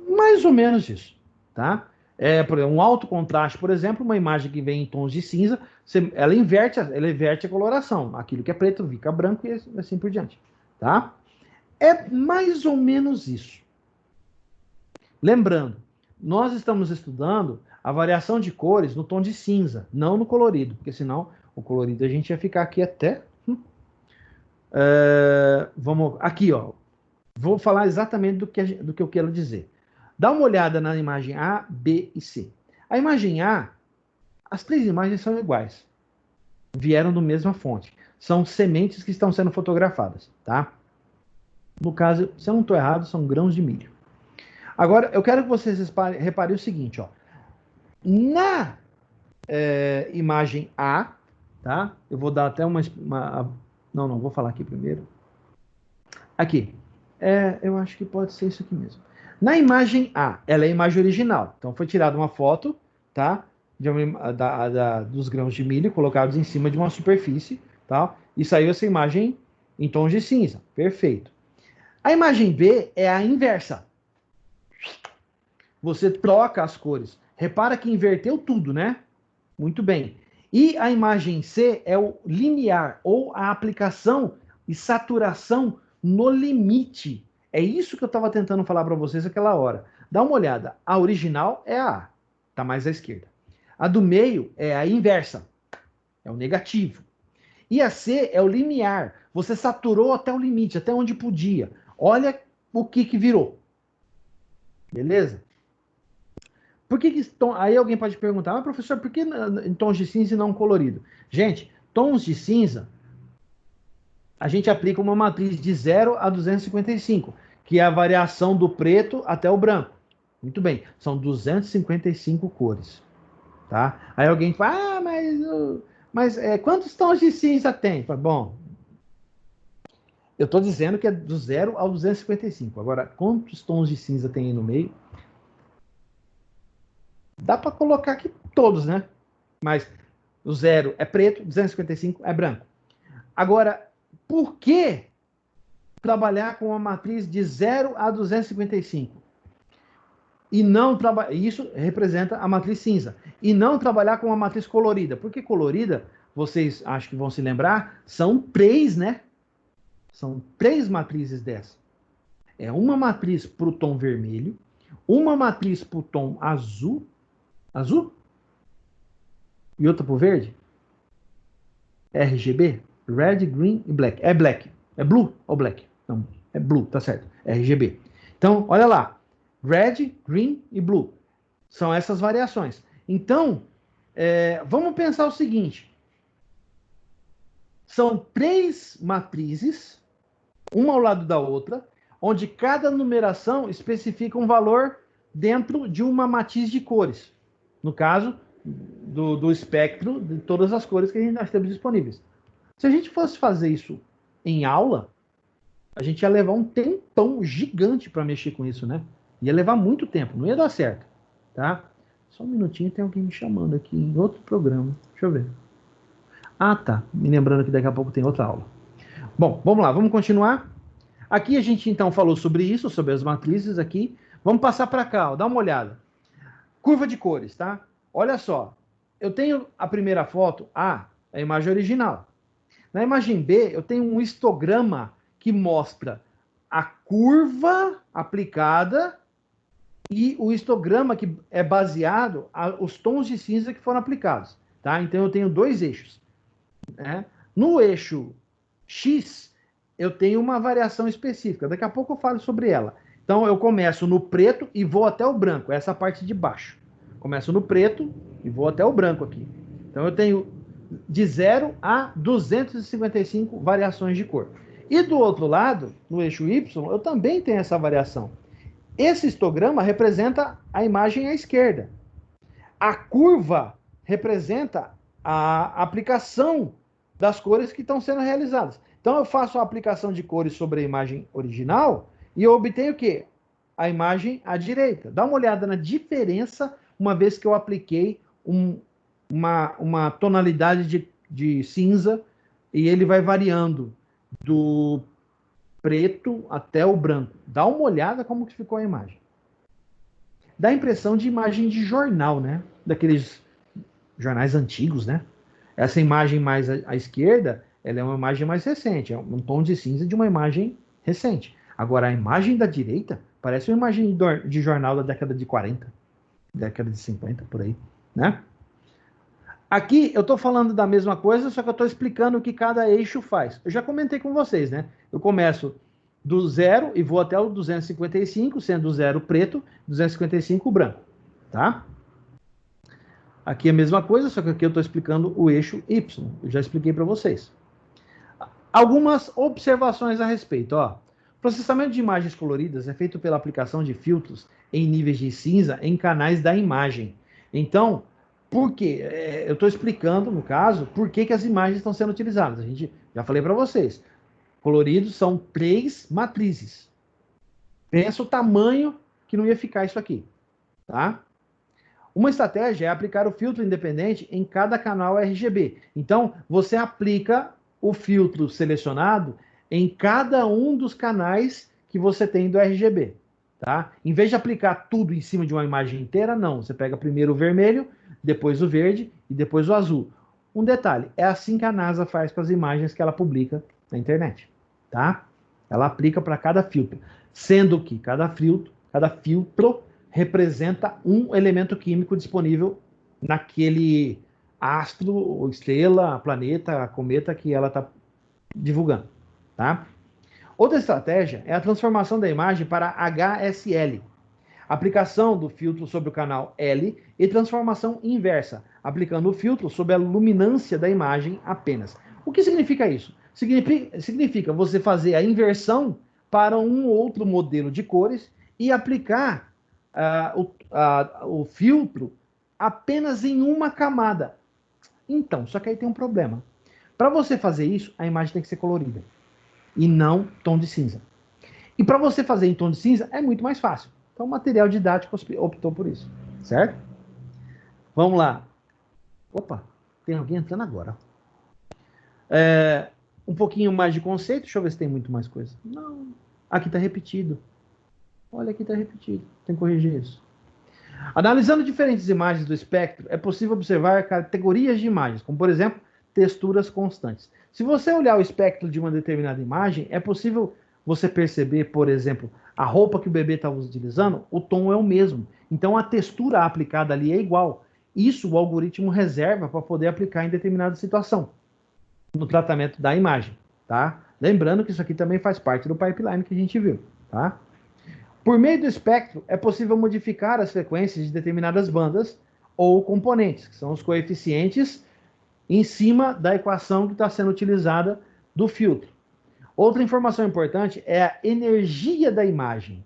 Mais ou menos isso, tá? Por exemplo, um alto contraste, por exemplo, uma imagem que vem em tons de cinza, ela inverte a coloração. Aquilo que é preto fica branco e assim por diante, tá? É mais ou menos isso. Lembrando, nós estamos estudando a variação de cores no tom de cinza, não no colorido, porque senão o colorido a gente ia ficar aqui até... vamos aqui, ó. Vou falar exatamente do que eu quero dizer. Dá uma olhada na imagem A, B e C. A imagem A, as três imagens são iguais. Vieram da mesma fonte. São sementes que estão sendo fotografadas, tá? No caso, se eu não estou errado, são grãos de milho. Agora, eu quero que vocês reparem o seguinte, ó. Na imagem A, tá? Eu vou dar até Não, vou falar aqui primeiro. Aqui. Eu acho que pode ser isso aqui mesmo. Na imagem A, ela é a imagem original. Então, foi tirada uma foto, tá? Dos grãos de milho colocados em cima de uma superfície, tá? E saiu essa imagem em tons de cinza. Perfeito. A imagem B é a inversa. Você troca as cores. Repara que inverteu tudo, né? Muito bem. E a imagem C é o limiar, ou a aplicação e saturação no limite. É isso que eu estava tentando falar para vocês naquela hora. Dá uma olhada. A original é a A. Está mais à esquerda. A do meio é a inversa. É o negativo. E a C é o limiar. Você saturou até o limite, até onde podia. Olha o que virou. Beleza? Por que aí alguém pode perguntar, mas professor, por que em tons de cinza e não colorido? Gente, tons de cinza, a gente aplica uma matriz de 0 a 255, que é a variação do preto até o branco. Muito bem, são 255 cores. Tá? Aí alguém fala, mas quantos tons de cinza tem? Bom, eu estou dizendo que é do 0 ao 255. Agora, quantos tons de cinza tem aí no meio? Dá para colocar aqui todos, né? Mas o 0 é preto, 255 é branco. Agora, por que trabalhar com uma matriz de 0 a 255? E não trabalhar. Isso representa a matriz cinza. E não trabalhar com uma matriz colorida. Porque colorida, vocês acho que vão se lembrar, são 3, né? São 3 matrizes dessa. É uma matriz para o tom vermelho, uma matriz para o tom azul. Azul? E outra para o verde? RGB? Red, Green e Black. É Black. É Blue ou Black? Não, é Blue, tá certo. RGB. Então, olha lá. Red, Green e Blue. São essas variações. Então, vamos pensar o seguinte. São 3 matrizes, uma ao lado da outra, onde cada numeração especifica um valor dentro de uma matriz de cores. No caso, do espectro de todas as cores que nós temos disponíveis. Se a gente fosse fazer isso em aula, a gente ia levar um tempão gigante para mexer com isso, né? Ia levar muito tempo, não ia dar certo, tá? Só um minutinho, tem alguém me chamando aqui em outro programa. Deixa eu ver. Ah, tá. Me lembrando que daqui a pouco tem outra aula. Bom, vamos lá, vamos continuar. Aqui a gente então falou sobre isso, sobre as matrizes aqui. Vamos passar para cá, ó, dá uma olhada. Curva de cores, tá? Olha só. Eu tenho a primeira foto, A, a imagem original. Na imagem B, eu tenho um histograma que mostra a curva aplicada e o histograma que é baseado os tons de cinza que foram aplicados, tá? Então eu tenho 2 eixos, né? No eixo X, eu tenho uma variação específica. Daqui a pouco eu falo sobre ela. Então eu começo no preto e vou até o branco, essa parte de baixo. Começo no preto e vou até o branco aqui. Então eu tenho de 0 a 255 variações de cor. E do outro lado, no eixo Y, eu também tenho essa variação. Esse histograma representa a imagem à esquerda. A curva representa a aplicação das cores que estão sendo realizadas. Então eu faço a aplicação de cores sobre a imagem original e eu obtenho o quê? A imagem à direita. Dá uma olhada na diferença uma vez que eu apliquei uma tonalidade de cinza e ele vai variando do preto até o branco. Dá uma olhada como que ficou a imagem. Dá a impressão de imagem de jornal, né? Daqueles jornais antigos, né? Essa imagem mais à esquerda, ela é uma imagem mais recente, é um tom de cinza de uma imagem recente. Agora, a imagem da direita parece uma imagem de jornal da década de 40, década de 50, por aí, né? Aqui eu estou falando da mesma coisa, só que eu estou explicando o que cada eixo faz. Eu já comentei com vocês, né? Eu começo do 0 e vou até o 255, sendo o 0 preto, 255 branco, tá? Aqui é a mesma coisa, só que aqui eu estou explicando o eixo Y. Eu já expliquei para vocês. Algumas observações a respeito, ó. Processamento de imagens coloridas é feito pela aplicação de filtros em níveis de cinza em canais da imagem. Então, Por quê? Eu estou explicando, no caso, por que as imagens estão sendo utilizadas. A gente já falei para vocês. Coloridos são 3 matrizes. Pensa o tamanho que não ia ficar isso aqui, tá? Uma estratégia é aplicar o filtro independente em cada canal RGB. Então, você aplica o filtro selecionado em cada um dos canais que você tem do RGB, tá? Em vez de aplicar tudo em cima de uma imagem inteira, não. Você pega primeiro o vermelho, depois o verde e depois o azul. Um detalhe, é assim que a NASA faz com as imagens que ela publica na internet, tá? Ela aplica para cada filtro, sendo que cada filtro representa um elemento químico disponível naquele astro, estrela, planeta, cometa que ela está divulgando, tá? Outra estratégia é a transformação da imagem para HSL, aplicação do filtro sobre o canal L e transformação inversa, aplicando o filtro sobre a luminância da imagem apenas. O que significa isso? Significa você fazer a inversão para um outro modelo de cores e aplicar o filtro apenas em uma camada. Então, só que aí tem um problema. Para você fazer isso, a imagem tem que ser colorida e não tom de cinza. E para você fazer em tom de cinza é muito mais fácil. Então, o material didático optou por isso, certo? Vamos lá. Opa, tem alguém entrando agora. Um pouquinho mais de conceito. Deixa eu ver se tem muito mais coisa. Não, aqui está repetido. Olha, aqui está repetido. Tem que corrigir isso. Analisando diferentes imagens do espectro, é possível observar categorias de imagens, como, por exemplo, texturas constantes. Se você olhar o espectro de uma determinada imagem, é possível você perceber, por exemplo, a roupa que o bebê está utilizando, o tom é o mesmo. Então, a textura aplicada ali é igual. Isso o algoritmo reserva para poder aplicar em determinada situação, no tratamento da imagem, tá? Lembrando que isso aqui também faz parte do pipeline que a gente viu, tá? Por meio do espectro, é possível modificar as frequências de determinadas bandas ou componentes, que são os coeficientes em cima da equação que está sendo utilizada do filtro. Outra informação importante é a energia da imagem,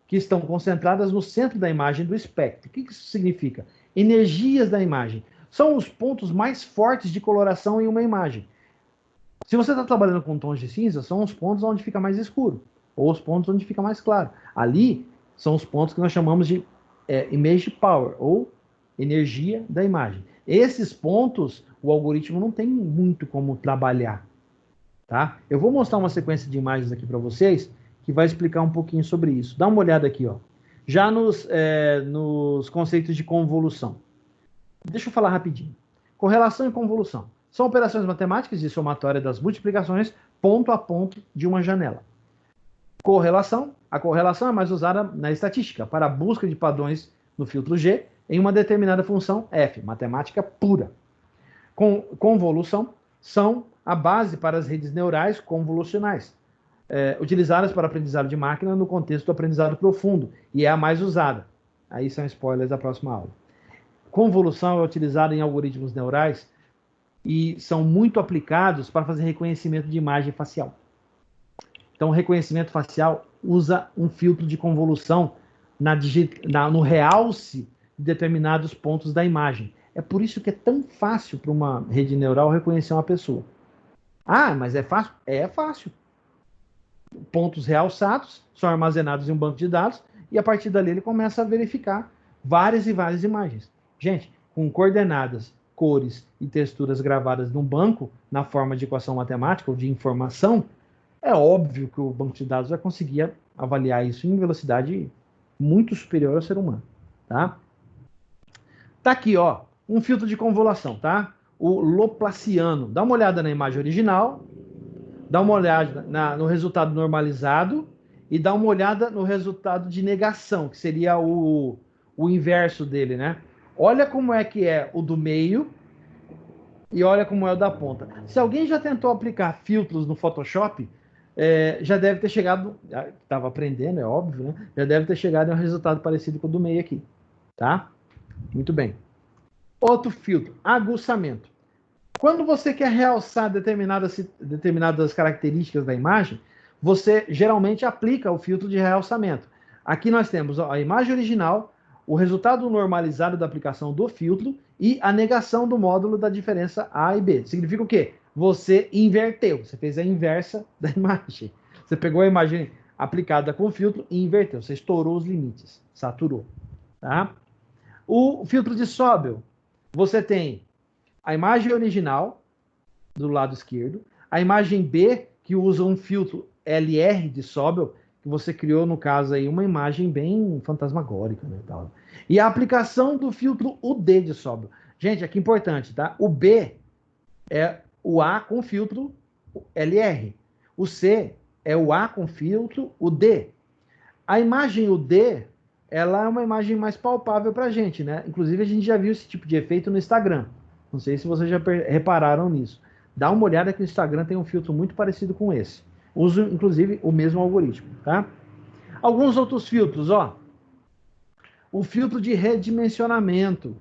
que estão concentradas no centro da imagem do espectro. O que isso significa? Energias da imagem. São os pontos mais fortes de coloração em uma imagem. Se você está trabalhando com tons de cinza, são os pontos onde fica mais escuro, ou os pontos onde fica mais claro. Ali são os pontos que nós chamamos de image power, ou energia da imagem. Esses pontos, o algoritmo não tem muito como trabalhar, tá? Eu vou mostrar uma sequência de imagens aqui para vocês, que vai explicar um pouquinho sobre isso. Dá uma olhada aqui, ó. Já nos conceitos de convolução. Deixa eu falar rapidinho. Correlação e convolução. São operações matemáticas de somatória das multiplicações ponto a ponto de uma janela. Correlação. A correlação é mais usada na estatística, para a busca de padrões no filtro G em uma determinada função f, matemática pura. Convolução são a base para as redes neurais convolucionais, utilizadas para aprendizado de máquina no contexto do aprendizado profundo, e é a mais usada. Aí são spoilers da próxima aula. Convolução é utilizada em algoritmos neurais e são muito aplicados para fazer reconhecimento de imagem facial. Então, o reconhecimento facial usa um filtro de convolução no realce de determinados pontos da imagem. É por isso que é tão fácil para uma rede neural reconhecer uma pessoa. Ah, mas é fácil? É fácil. Pontos realçados são armazenados em um banco de dados e a partir dali ele começa a verificar várias e várias imagens. Gente, com coordenadas, cores e texturas gravadas num banco, na forma de equação matemática ou de informação, é óbvio que o banco de dados vai conseguir avaliar isso em velocidade muito superior ao ser humano, tá? Tá aqui, ó, um filtro de convolução, tá? O Laplaciano. Dá uma olhada na imagem original, dá uma olhada no resultado normalizado e dá uma olhada no resultado de negação, que seria o inverso dele, né? Olha como é que é o do meio e olha como é o da ponta. Se alguém já tentou aplicar filtros no Photoshop, já deve ter chegado, estava aprendendo, é óbvio, né? Já deve ter chegado a um resultado parecido com o do meio aqui, tá? Muito bem. Outro filtro, aguçamento. Quando você quer realçar determinadas características da imagem, você geralmente aplica o filtro de realçamento. Aqui nós temos a imagem original, o resultado normalizado da aplicação do filtro e a negação do módulo da diferença A e B. Significa o quê? Você inverteu, você fez a inversa da imagem. Você pegou a imagem aplicada com o filtro e inverteu, você estourou os limites, saturou. Tá? O filtro de Sobel, você tem a imagem original do lado esquerdo, a imagem B, que usa um filtro LR de Sobel, que você criou, no caso, aí, uma imagem bem fantasmagórica, né, tal. E a aplicação do filtro UD de Sobel. Gente, aqui é importante, tá? O B é o A com filtro LR. O C é o A com filtro UD. A imagem UD, ela é uma imagem mais palpável pra gente, né? Inclusive, a gente já viu esse tipo de efeito no Instagram. Não sei se vocês já repararam nisso. Dá uma olhada que o Instagram tem um filtro muito parecido com esse. Uso, inclusive, o mesmo algoritmo, tá? Alguns outros filtros, ó. O filtro de redimensionamento,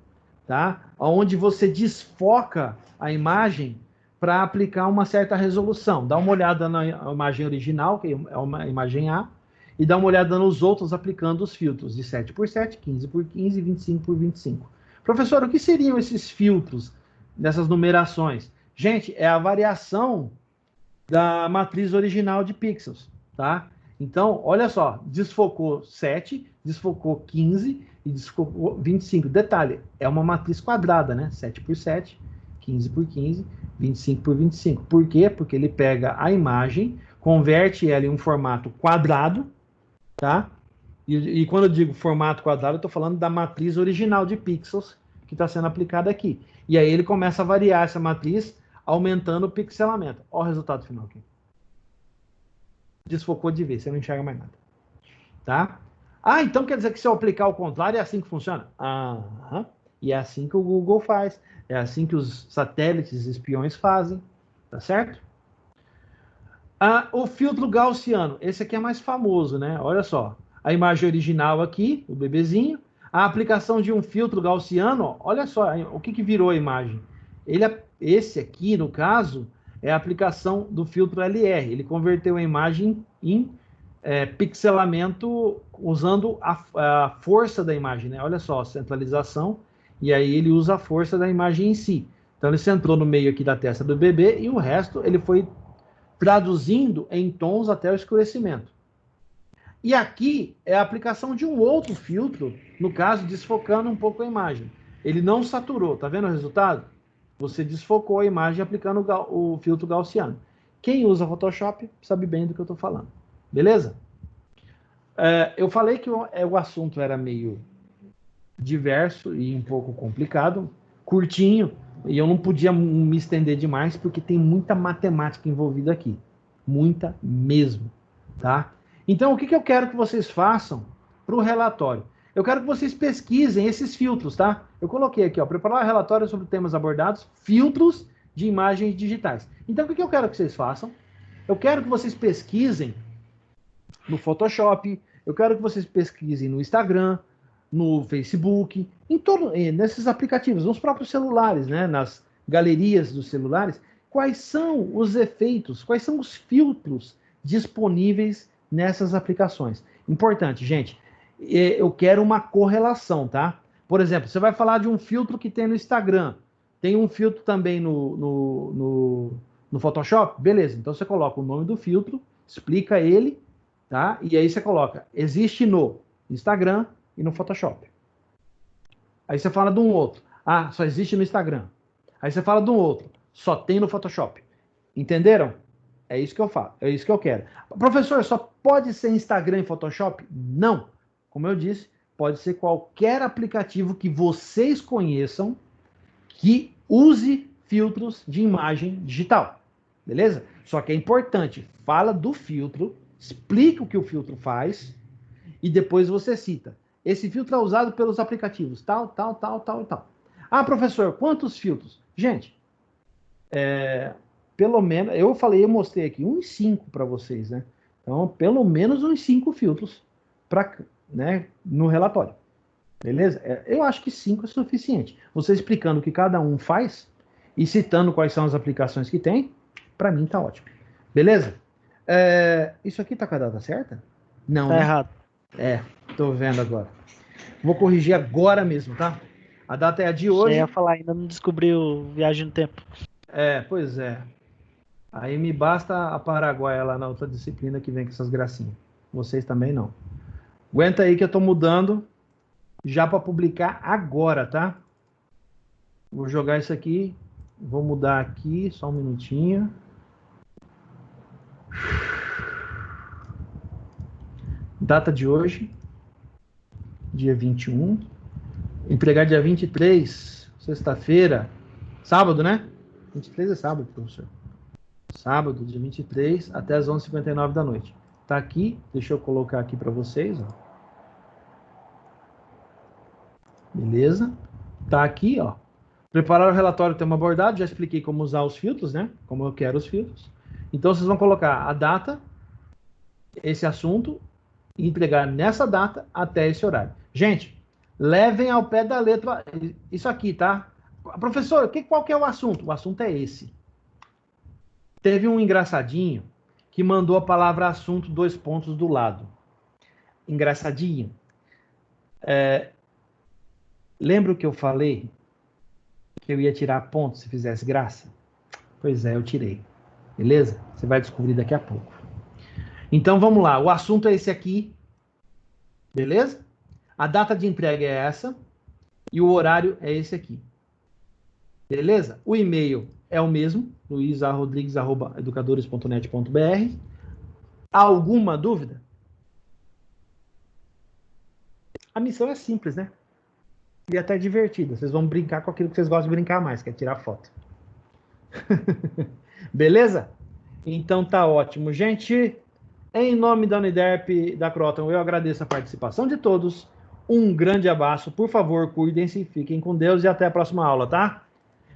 tá? Onde você desfoca a imagem para aplicar uma certa resolução. Dá uma olhada na imagem original, que é uma imagem A, e dá uma olhada nos outros aplicando os filtros de 7x7, 15x15 e 25x25. Professor, o que seriam esses filtros dessas numerações? Gente, é a variação da matriz original de pixels, tá? Então, olha só, desfocou 7, desfocou 15 e desfocou 25. Detalhe, é uma matriz quadrada, né? 7x7, 15x15, 25x25. Por quê? Porque ele pega a imagem, converte ela em um formato quadrado, tá? E quando eu digo formato quadrado, eu estou falando da matriz original de pixels que está sendo aplicada aqui. E aí ele começa a variar essa matriz, aumentando o pixelamento. Olha o resultado final aqui. Desfocou de vez, você não enxerga mais nada. Tá? Ah, então quer dizer que se eu aplicar ao contrário, é assim que funciona? Aham. E é assim que o Google faz. É assim que os satélites espiões fazem. Tá certo? Ah, o filtro gaussiano. Esse aqui é mais famoso, né? Olha só. A imagem original aqui, o bebezinho. A aplicação de um filtro gaussiano, ó, olha só o que virou a imagem. Esse aqui, no caso, é a aplicação do filtro LR. Ele converteu a imagem em pixelamento usando a força da imagem, né? Olha só, centralização, e aí ele usa a força da imagem em si. Então ele centrou no meio aqui da testa do bebê e o resto ele foi traduzindo em tons até o escurecimento. E aqui é a aplicação de um outro filtro, no caso, desfocando um pouco a imagem. Ele não saturou, tá vendo o resultado? Você desfocou a imagem aplicando o filtro gaussiano. Quem usa Photoshop sabe bem do que eu estou falando. Beleza? Eu falei que o assunto era meio diverso e um pouco complicado, curtinho, e eu não podia me estender demais, porque tem muita matemática envolvida aqui. Muita mesmo, tá? Então, o que eu quero que vocês façam para o relatório? Eu quero que vocês pesquisem esses filtros, tá? Eu coloquei aqui, ó, preparar um relatório sobre temas abordados, filtros de imagens digitais. Então, o que eu quero que vocês façam? Eu quero que vocês pesquisem no Photoshop, eu quero que vocês pesquisem no Instagram, no Facebook, nesses aplicativos, nos próprios celulares, né? Nas galerias dos celulares, quais são os efeitos, quais são os filtros disponíveis nessas aplicações. Importante, gente, eu quero uma correlação, tá? Por exemplo, você vai falar de um filtro que tem no Instagram, tem um filtro também no Photoshop, beleza, então você coloca o nome do filtro, explica ele, tá? E aí você coloca, existe no Instagram e no Photoshop. Aí você fala de um outro, só existe no Instagram. Aí você fala de um outro, só tem no Photoshop. Entenderam? É isso que eu falo, é isso que eu quero. Professor, só pode ser Instagram e Photoshop? Não. Como eu disse, pode ser qualquer aplicativo que vocês conheçam que use filtros de imagem digital. Beleza? Só que é importante, fala do filtro, explica o que o filtro faz e depois você cita. Esse filtro é usado pelos aplicativos tal, tal, tal, tal e tal. Ah, professor, quantos filtros? Gente, pelo menos, eu mostrei aqui uns 5 para vocês, né? Então, pelo menos uns 5 filtros no relatório. Beleza? Eu acho que 5 é suficiente. Você explicando o que cada um faz e citando quais são as aplicações que tem, para mim tá ótimo. Beleza? Isso aqui tá com a data certa? Não, tá né? errado. Tô vendo agora. Vou corrigir agora mesmo, tá? A data é a de hoje. Eu ia falar, ainda não descobriu Viagem no Tempo. Pois é. Aí me basta a Paraguaia lá na outra disciplina que vem com essas gracinhas. Vocês também não. Aguenta aí que eu tô mudando já para publicar agora, tá? Vou jogar isso aqui. Vou mudar aqui, só um minutinho. Data de hoje, dia 21. Entregar dia 23, sexta-feira. Sábado, né? 23 é sábado, professor. Sábado, dia 23, até as 11h59 da noite. Tá aqui, deixa eu colocar aqui para vocês, ó. Beleza? Tá aqui, ó. Preparar o relatório tema abordado, já expliquei como usar os filtros, né? Como eu quero os filtros. Então, vocês vão colocar a data, esse assunto, e entregar nessa data até esse horário. Gente, levem ao pé da letra isso aqui, tá? Professor, qual que é o assunto? O assunto é esse. Teve um engraçadinho que mandou a palavra assunto 2 pontos do lado. Engraçadinho. Lembra o que eu falei? Que eu ia tirar ponto se fizesse graça? Pois é, eu tirei. Beleza? Você vai descobrir daqui a pouco. Então, vamos lá. O assunto é esse aqui. Beleza? A data de entrega é essa. E o horário é esse aqui. Beleza? O e-mail é o mesmo. luisarodrigues@educadores.net.br. Alguma dúvida? A missão é simples, né? E até divertida. Vocês vão brincar com aquilo que vocês gostam de brincar mais, que é tirar foto. Beleza? Então tá ótimo, gente. Em nome da Uniderp, da Croton, eu agradeço a participação de todos. Um grande abraço. Por favor, cuidem-se, fiquem com Deus e até a próxima aula, tá?